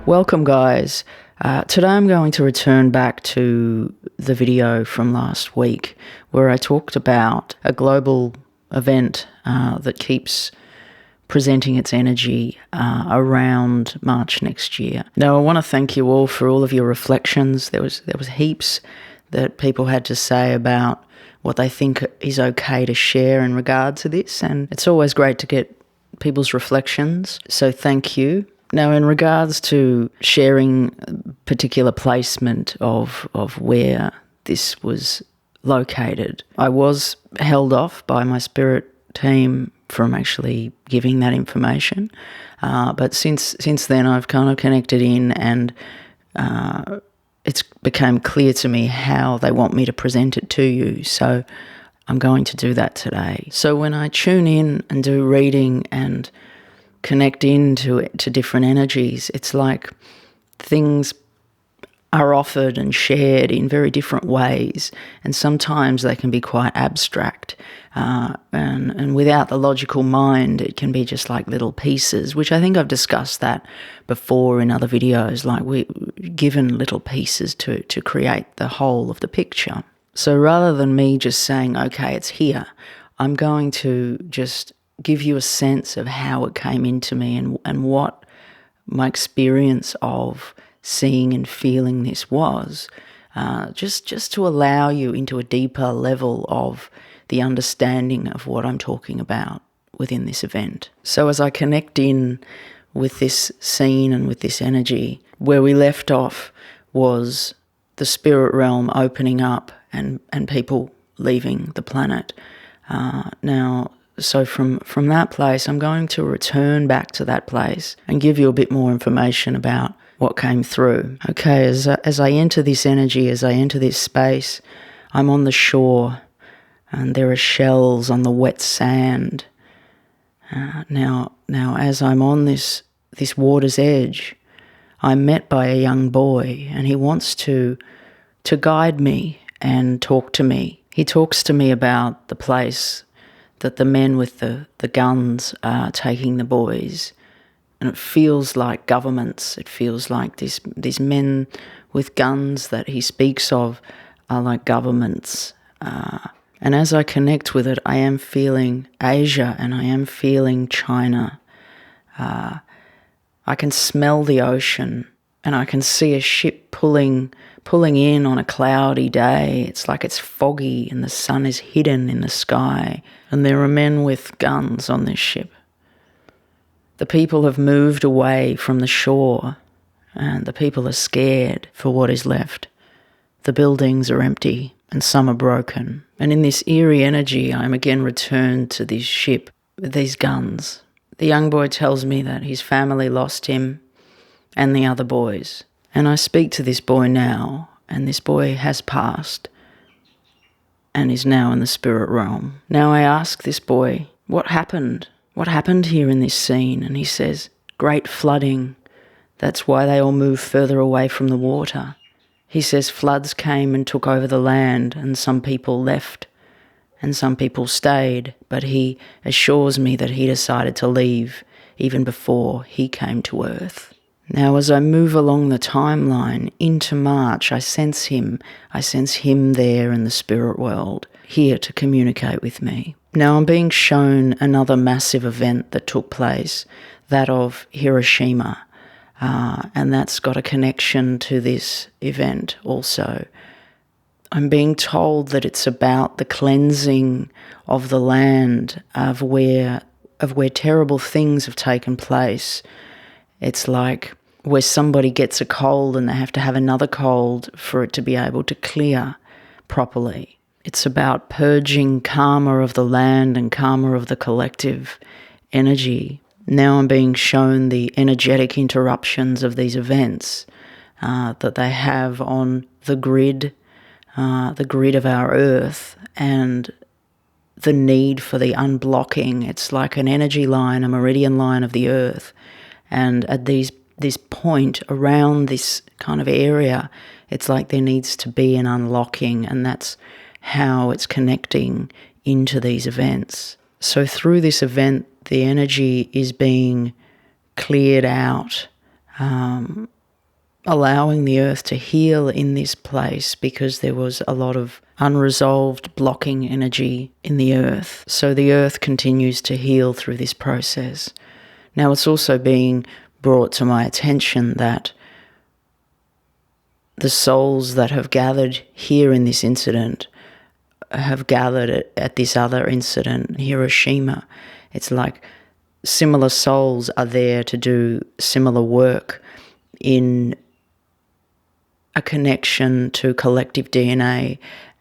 Welcome, guys. Today I'm going to return back to the video from last week where I talked about a global event that keeps presenting its energy around March next year. Now, I want to thank you all for all of your reflections. There was heaps that people had to say about what they think is okay to share in regard to this, and it's always great to get people's reflections, so thank you. Now, in regards to sharing particular placement of where this was located, I was held off by my spirit team from actually giving that information. But since then, I've kind of connected in, and it's become clear to me how they want me to present it to you. So I'm going to do that today. So when I tune in and do reading and connect into different energies, it's like things are offered and shared in very different ways, and sometimes they can be quite abstract, and without the logical mind it can be just like little pieces, which I think I've discussed that before in other videos, like we're given little pieces to create the whole of the picture. So rather than me just saying, okay, it's here, I'm going to just give you a sense of how it came into me and what my experience of seeing and feeling this was, just to allow you into a deeper level of the understanding of what I'm talking about within this event. So as I connect in with this scene and with this energy, where we left off was the spirit realm opening up and people leaving the planet. So from that place, I'm going to return back to that place and give you a bit more information about what came through. Okay, as I enter this energy, as I enter this space, I'm on the shore and there are shells on the wet sand. Now, as I'm on this water's edge, I'm met by a young boy, and he wants to guide me and talk to me. He talks to me about the place that the men with the guns are taking the boys. And it feels like governments. It feels like these men with guns that he speaks of are like governments. And as I connect with it, I am feeling Asia and I am feeling China. I can smell the ocean and I can see a ship pulling in on a cloudy day. It's like it's foggy and the sun is hidden in the sky, and there are men with guns on this ship. The people have moved away from the shore, and the people are scared for what is left. The buildings are empty and some are broken. And in this eerie energy, I am again returned to this ship with these guns. The young boy tells me that his family lost him and the other boys. And I speak to this boy now, and this boy has passed and is now in the spirit realm. Now I ask this boy, what happened? What happened here in this scene? And he says, great flooding. That's why they all moved further away from the water. He says floods came and took over the land, and some people left and some people stayed, but he assures me that he decided to leave even before he came to Earth. Now, as I move along the timeline into March, I sense him there in the spirit world, here to communicate with me. Now, I'm being shown another massive event that took place, that of Hiroshima, and that's got a connection to this event also. I'm being told that it's about the cleansing of the land, of where terrible things have taken place. It's like where somebody gets a cold and they have to have another cold for it to be able to clear properly. It's about purging karma of the land and karma of the collective energy. Now I'm being shown the energetic interruptions of these events that they have on the grid of our earth, and the need for the unblocking. It's like an energy line, a meridian line of the earth. And at this point around this kind of area, it's like there needs to be an unlocking, and that's how it's connecting into these events. So through this event, the energy is being cleared out allowing the earth to heal in this place because there was a lot of unresolved blocking energy in the earth. So the earth continues to heal through this process. Now it's also being brought to my attention that the souls that have gathered here in this incident have gathered at this other incident, Hiroshima. It's like similar souls are there to do similar work in a connection to collective DNA,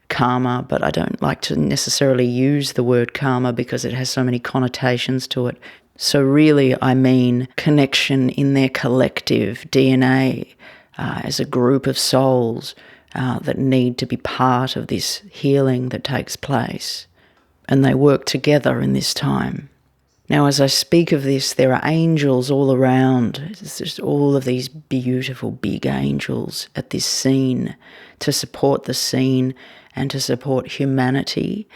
karma, but I don't like to necessarily use the word karma because it has so many connotations to it. So really I mean connection in their collective DNA as a group of souls that need to be part of this healing that takes place. And they work together in this time. Now, as I speak of this, there are angels all around. There's just all of these beautiful big angels at this scene to support the scene and to support humanity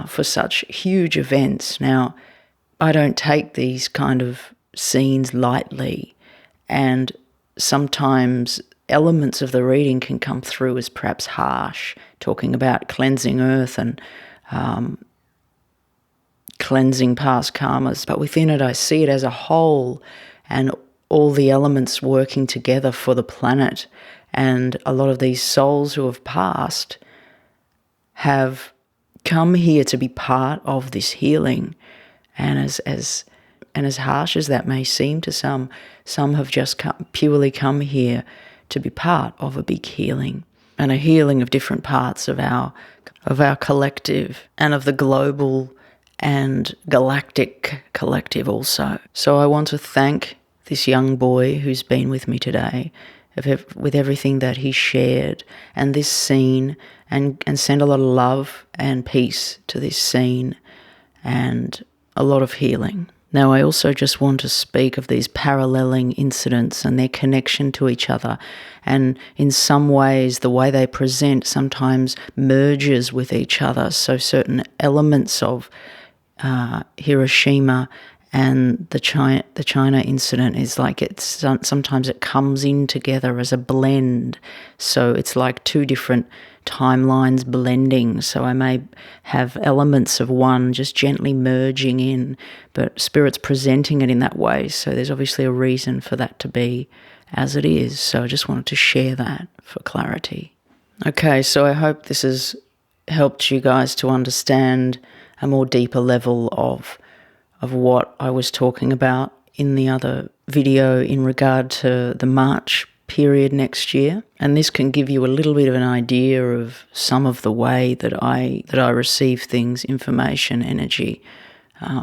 for such huge events. Now, I don't take these kind of scenes lightly, and sometimes elements of the reading can come through as perhaps harsh, talking about cleansing earth and cleansing past karmas. But within it, I see it as a whole and all the elements working together for the planet. And a lot of these souls who have passed have come here to be part of this healing. And as harsh as that may seem to some have just purely come here to be part of a big healing, and a healing of different parts of our collective and of the global and galactic collective also. So I want to thank this young boy who's been with me today with everything that he shared and this scene, and send a lot of love and peace to this scene and a lot of healing. Now, I also just want to speak of these paralleling incidents and their connection to each other. And in some ways, the way they present sometimes merges with each other. So certain elements of Hiroshima and the China incident is like sometimes it comes in together as a blend. So it's like two different timelines blending. So I may have elements of one just gently merging in, but Spirit's presenting it in that way. So there's obviously a reason for that to be as it is. So I just wanted to share that for clarity. Okay, so I hope this has helped you guys to understand a more deeper level of what I was talking about in the other video in regard to the March period next year. And this can give you a little bit of an idea of some of the way that I receive things, information, energy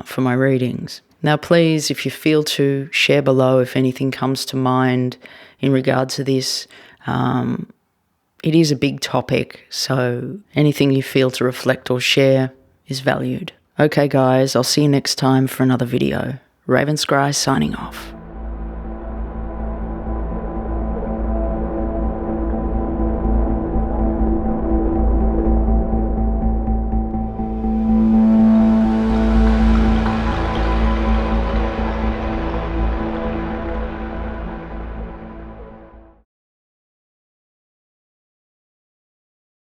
for my readings. Now, please, if you feel to, share below if anything comes to mind in regard to this. It is a big topic, so anything you feel to reflect or share is valued. Okay guys, I'll see you next time for another video. Ravenscry signing off.